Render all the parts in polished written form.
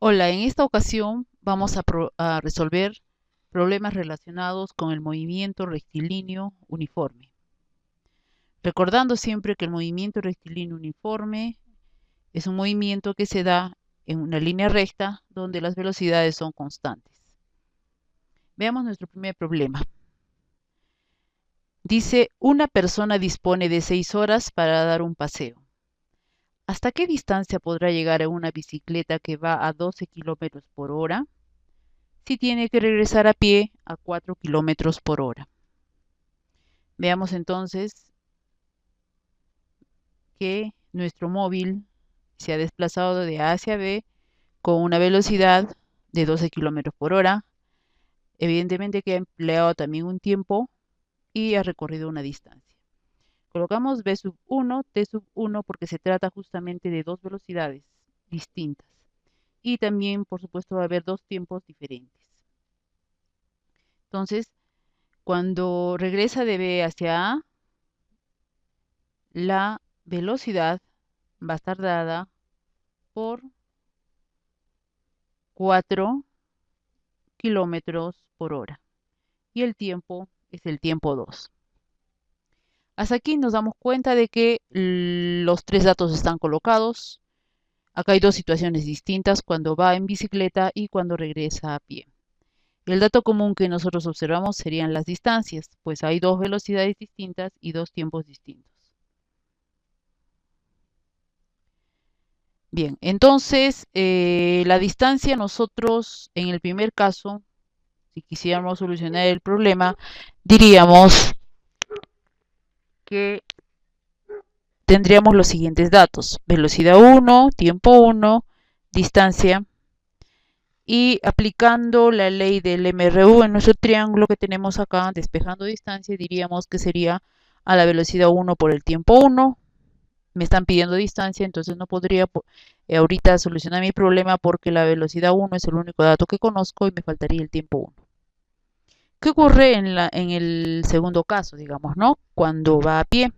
Hola, en esta ocasión vamos a resolver problemas relacionados con el movimiento rectilíneo uniforme. Recordando siempre que el movimiento rectilíneo uniforme es un movimiento que se da en una línea recta donde las velocidades son constantes. Veamos nuestro primer problema. Dice, una persona dispone de 6 horas para dar un paseo. ¿Hasta qué distancia podrá llegar en una bicicleta que va a 12 kilómetros por hora? Si tiene que regresar a pie a 4 kilómetros por hora. Veamos entonces que nuestro móvil se ha desplazado de A hacia B con una velocidad de 12 kilómetros por hora. Evidentemente que ha empleado también un tiempo y ha recorrido una distancia. Colocamos B sub 1, T sub 1 porque se trata justamente de dos velocidades distintas. Y también, por supuesto, va a haber dos tiempos diferentes. Entonces, cuando regresa de B hacia A, la velocidad va a estar dada por 4 kilómetros por hora y el tiempo es el tiempo 2. Hasta aquí nos damos cuenta de que los tres datos están colocados. Acá hay dos situaciones distintas, cuando va en bicicleta y cuando regresa a pie. El dato común que nosotros observamos serían las distancias, pues hay dos velocidades distintas y dos tiempos distintos. Bien, entonces la distancia nosotros en el primer caso, si quisiéramos solucionar el problema, diríamos que tendríamos los siguientes datos: velocidad 1, tiempo 1, distancia, y aplicando la ley del MRU en nuestro triángulo que tenemos acá, despejando distancia, diríamos que sería a la velocidad 1 por el tiempo 1. Me están pidiendo distancia, entonces no podría ahorita solucionar mi problema porque la velocidad 1 es el único dato que conozco y me faltaría el tiempo 1. ¿Qué ocurre en el segundo caso, digamos, ¿no? Cuando va a pie.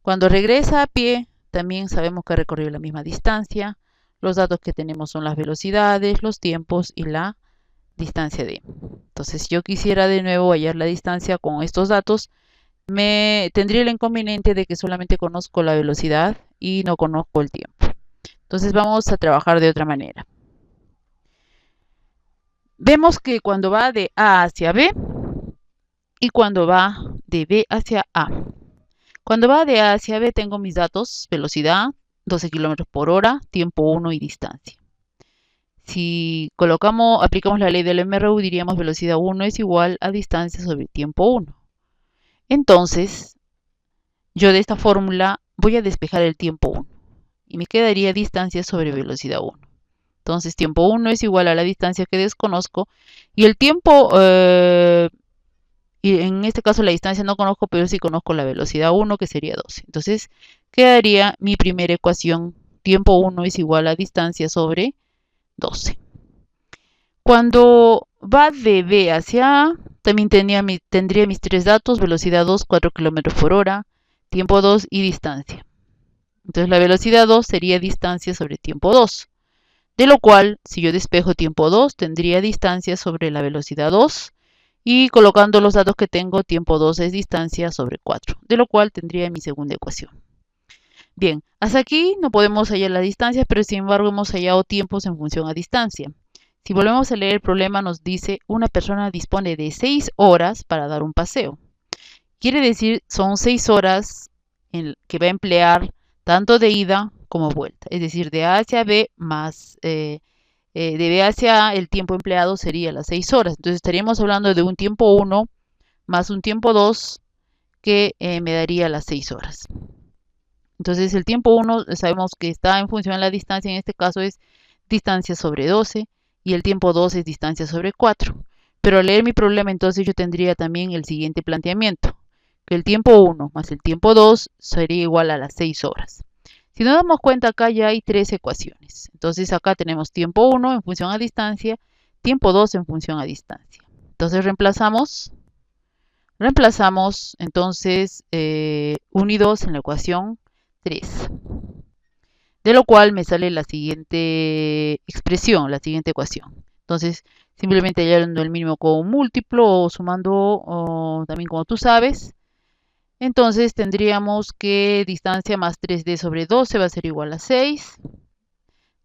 Cuando regresa a pie, también sabemos que ha recorrido la misma distancia. Los datos que tenemos son las velocidades, los tiempos y la distancia de. Entonces, si yo quisiera de nuevo hallar la distancia con estos datos, me tendría el inconveniente de que solamente conozco la velocidad y no conozco el tiempo. Entonces, vamos a trabajar de otra manera. Vemos que cuando va de A hacia B y cuando va de B hacia A. Cuando va de A hacia B tengo mis datos: velocidad, 12 kilómetros por hora, tiempo 1 y distancia. Si aplicamos la ley del MRU, diríamos velocidad 1 es igual a distancia sobre tiempo 1. Entonces, yo de esta fórmula voy a despejar el tiempo 1 y me quedaría distancia sobre velocidad 1. Entonces, tiempo 1 es igual a la distancia que desconozco y el tiempo, y en este caso la distancia no conozco, pero sí conozco la velocidad 1, que sería 12. Entonces, quedaría mi primera ecuación: tiempo 1 es igual a distancia sobre 12. Cuando va de B hacia A, también tendría mis tres datos: velocidad 2, 4 kilómetros por hora, tiempo 2 y distancia. Entonces la velocidad 2 sería distancia sobre tiempo 2. De lo cual, si yo despejo tiempo 2, tendría distancia sobre la velocidad 2. Y colocando los datos que tengo, tiempo 2 es distancia sobre 4. De lo cual tendría mi segunda ecuación. Bien, hasta aquí no podemos hallar las distancias, pero sin embargo hemos hallado tiempos en función a distancia. Si volvemos a leer el problema, nos dice: una persona dispone de 6 horas para dar un paseo. Quiere decir, son 6 horas que va a emplear tanto de ida como vuelta. Es decir, de A hacia B más de B hacia A, el tiempo empleado sería las 6 horas. Entonces estaríamos hablando de un tiempo 1 más un tiempo 2 que me daría las 6 horas. Entonces el tiempo 1 sabemos que está en función de la distancia, en este caso es distancia sobre 12, y el tiempo 2 es distancia sobre 4. Pero al leer mi problema, entonces yo tendría también el siguiente planteamiento: que el tiempo 1 más el tiempo 2 sería igual a las 6 horas. Si nos damos cuenta, acá ya hay tres ecuaciones. Entonces acá tenemos tiempo 1 en función a distancia, tiempo 2 en función a distancia. Entonces reemplazamos entonces 1 y 2 en la ecuación 3. De lo cual me sale la siguiente expresión, la siguiente ecuación. Entonces, simplemente hallando el mínimo con un múltiplo o sumando también como tú sabes. Entonces tendríamos que distancia más 3D sobre 12 va a ser igual a 6,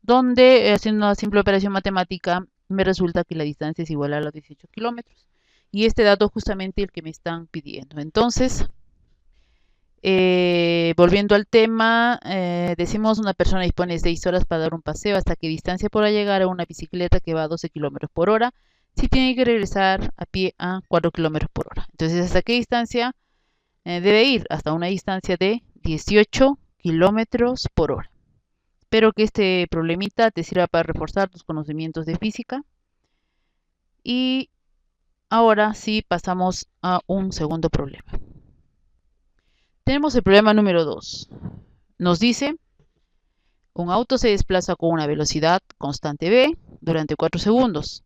donde haciendo una simple operación matemática me resulta que la distancia es igual a los 18 kilómetros. Y este dato es justamente el que me están pidiendo. Entonces, volviendo al tema, decimos una persona dispone de 6 horas para dar un paseo. ¿Hasta qué distancia podrá llegar a una bicicleta que va a 12 kilómetros por hora? Si tiene que regresar a pie a 4 kilómetros por hora. Entonces, ¿hasta qué distancia debe ir? Hasta una distancia de 18 kilómetros por hora. Espero que este problemita te sirva para reforzar tus conocimientos de física. Y ahora sí pasamos a un segundo problema. Tenemos el problema número 2. Nos dice, un auto se desplaza con una velocidad constante v durante 4 segundos,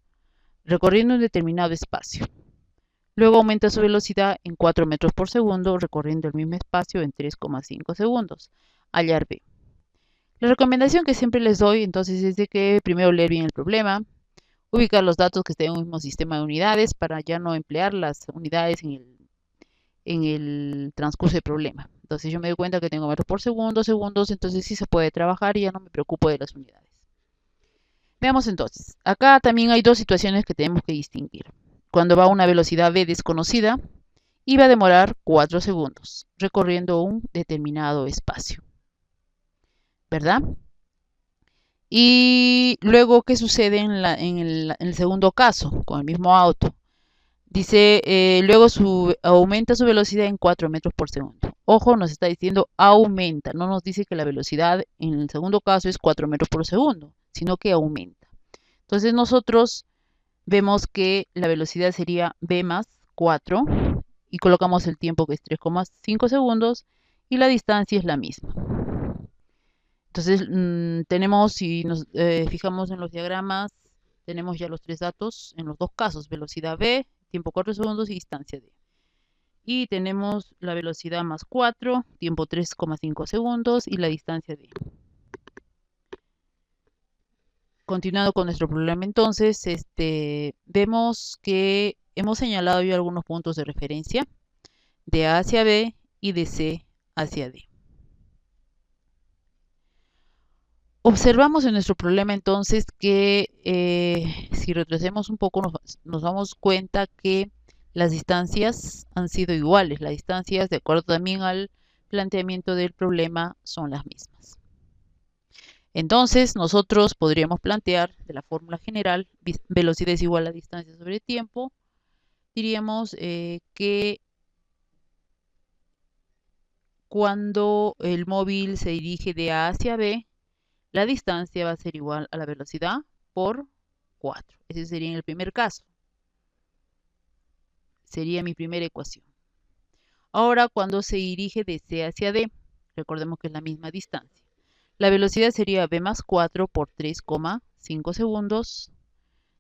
recorriendo un determinado espacio. Luego aumenta su velocidad en 4 metros por segundo, recorriendo el mismo espacio en 3,5 segundos. Hallar v. La recomendación que siempre les doy entonces es de que primero leer bien el problema, ubicar los datos que estén en un mismo sistema de unidades para ya no emplear las unidades en el transcurso del problema. Entonces yo me doy cuenta que tengo metros por segundo, segundos, entonces sí se puede trabajar y ya no me preocupo de las unidades. Veamos entonces, acá también hay dos situaciones que tenemos que distinguir. Cuando va a una velocidad v desconocida y va a demorar 4 segundos recorriendo un determinado espacio, ¿verdad? Y luego, ¿qué sucede en el segundo caso con el mismo auto? Dice, luego aumenta su velocidad en 4 metros por segundo. Ojo, nos está diciendo aumenta, no nos dice que la velocidad en el segundo caso es 4 metros por segundo, sino que aumenta. Entonces nosotros vemos que la velocidad sería v más 4 y colocamos el tiempo que es 3,5 segundos y la distancia es la misma. Entonces tenemos, si nos fijamos en los diagramas, tenemos ya los tres datos en los dos casos, velocidad v, tiempo 4 segundos y distancia d. Y tenemos la velocidad más 4, tiempo 3,5 segundos y la distancia d. Continuando con nuestro problema entonces, vemos que hemos señalado ya algunos puntos de referencia de A hacia B y de C hacia D. Observamos en nuestro problema entonces que si retrocedemos un poco nos damos cuenta que las distancias han sido iguales. Las distancias, de acuerdo también al planteamiento del problema, son las mismas. Entonces nosotros podríamos plantear de la fórmula general, velocidad es igual a distancia sobre tiempo, diríamos que cuando el móvil se dirige de A hacia B, la distancia va a ser igual a la velocidad por 4. Ese sería en el primer caso. Sería mi primera ecuación. Ahora, cuando se dirige de C hacia D, recordemos que es la misma distancia. La velocidad sería v más 4 por 3,5 segundos,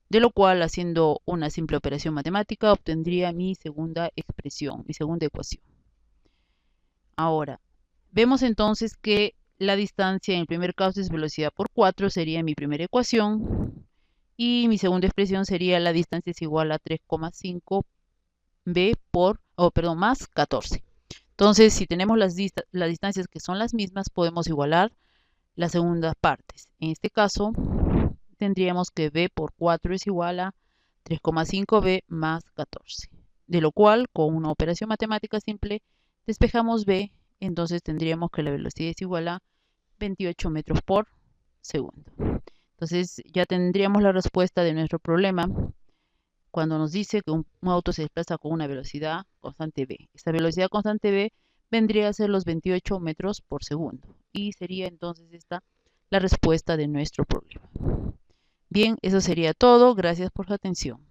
de lo cual, haciendo una simple operación matemática, obtendría mi segunda expresión, mi segunda ecuación. Ahora, vemos entonces que la distancia en el primer caso es velocidad por 4, sería mi primera ecuación. Y mi segunda expresión sería la distancia es igual a 3,5 b más 14. Entonces, si tenemos las distancias que son las mismas, podemos igualar las segundas partes. En este caso, tendríamos que b por 4 es igual a 3,5 b más 14. De lo cual, con una operación matemática simple, despejamos b, entonces tendríamos que la velocidad es igual a 28 metros por segundo. Entonces ya tendríamos la respuesta de nuestro problema cuando nos dice que un auto se desplaza con una velocidad constante v. Esta velocidad constante v vendría a ser los 28 metros por segundo. Y sería entonces esta la respuesta de nuestro problema. Bien, eso sería todo. Gracias por su atención.